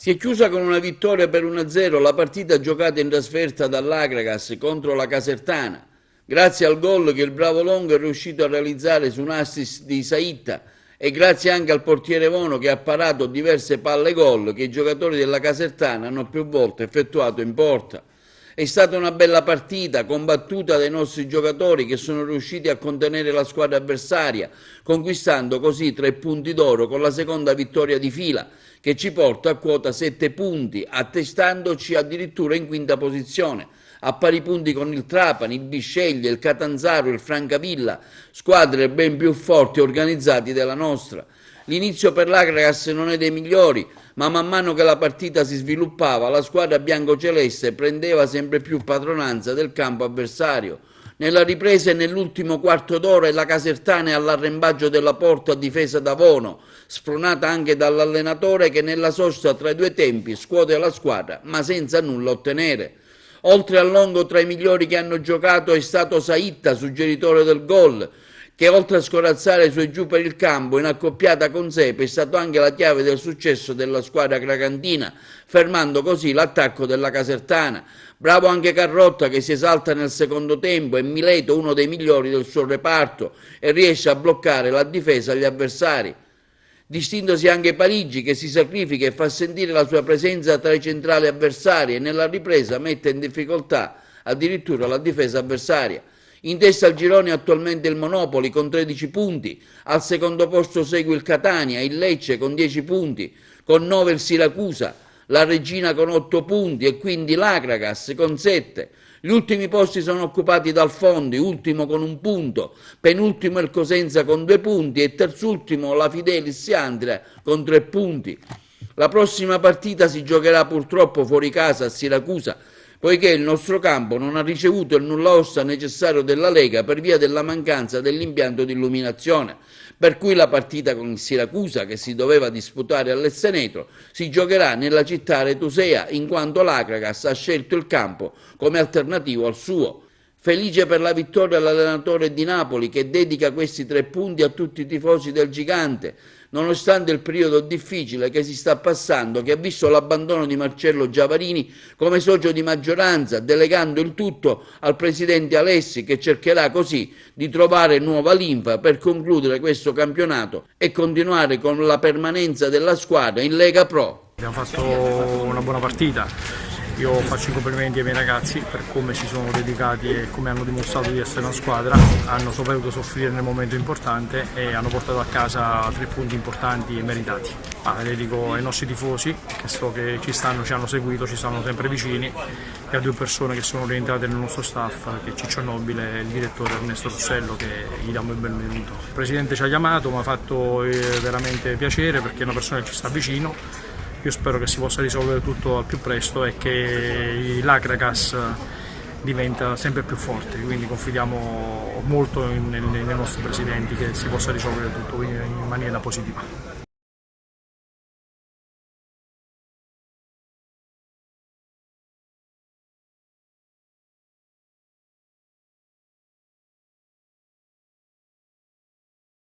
Si è chiusa con una vittoria per 1-0 la partita giocata in trasferta dall'Akragas contro la Casertana, grazie al gol che il bravo Longo è riuscito a realizzare su un assist di Saitta e grazie anche al portiere Vono che ha parato diverse palle gol che i giocatori della Casertana hanno più volte effettuato in porta. È stata una bella partita, combattuta dai nostri giocatori che sono riusciti a contenere la squadra avversaria, conquistando così 3 punti d'oro con la seconda vittoria di fila, che ci porta a quota 7 punti, attestandoci addirittura in quinta posizione, a pari punti con il Trapani, il Bisceglie, il Catanzaro, il Francavilla, squadre ben più forti e organizzati della nostra. L'inizio per l'Akragas non è dei migliori, ma man mano che la partita si sviluppava, la squadra biancoceleste prendeva sempre più padronanza del campo avversario. Nella ripresa e nell'ultimo quarto d'ora la Casertana è all'arrembaggio della porta difesa da Vono, spronata anche dall'allenatore che nella sosta tra i due tempi scuote la squadra, ma senza nulla ottenere. Oltre a Longo, tra i migliori che hanno giocato è stato Saitta, suggeritore del gol, che oltre a scorazzare su e giù per il campo in accoppiata con Sepe è stato anche la chiave del successo della squadra cracantina, fermando così l'attacco della Casertana. Bravo anche Carrotta che si esalta nel secondo tempo e Mileto, uno dei migliori del suo reparto, e riesce a bloccare la difesa agli avversari. Distintosi anche Parigi che si sacrifica e fa sentire la sua presenza tra i centrali avversari e nella ripresa mette in difficoltà addirittura la difesa avversaria. In testa al girone attualmente il Monopoli con 13 punti, al secondo posto segue il Catania, il Lecce con 10 punti, con 9 il Siracusa, la Regina con 8 punti e quindi l'Akragas con 7. Gli ultimi posti sono occupati dal Fondi, ultimo con 1 punto, penultimo il Cosenza con 2 punti e terzultimo la Fidelis Andria con 3 punti. La prossima partita si giocherà purtroppo fuori casa a Siracusa, poiché il nostro campo non ha ricevuto il nulla osta necessario della Lega per via della mancanza dell'impianto di illuminazione, per cui la partita con il Siracusa, che si doveva disputare all'Essenetro, si giocherà nella città aretusea, in quanto l'Akragas ha scelto il campo come alternativo al suo. Felice per la vittoria l'allenatore di Napoli che dedica questi 3 punti a tutti i tifosi del Gigante, nonostante il periodo difficile che si sta passando, che ha visto l'abbandono di Marcello Giavarini come socio di maggioranza, delegando il tutto al presidente Alessi, che cercherà così di trovare nuova linfa per concludere questo campionato e continuare con la permanenza della squadra in Lega Pro. Abbiamo fatto una buona partita. Io faccio i complimenti ai miei ragazzi per come si sono dedicati e come hanno dimostrato di essere una squadra, hanno saputo soffrire nel momento importante e hanno portato a casa 3 punti importanti e meritati. Dedico ai nostri tifosi che so che ci hanno seguito, ci stanno sempre vicini, e a 2 persone che sono rientrate nel nostro staff, che è Ciccio Nobile e il direttore Ernesto Rossello, che gli diamo il benvenuto. Il presidente ci ha chiamato, mi ha fatto veramente piacere perché è una persona che ci sta vicino. Io spero che si possa risolvere tutto al più presto e che l'Akragas diventa sempre più forte, quindi confidiamo molto nei nostri presidenti che si possa risolvere tutto in maniera positiva.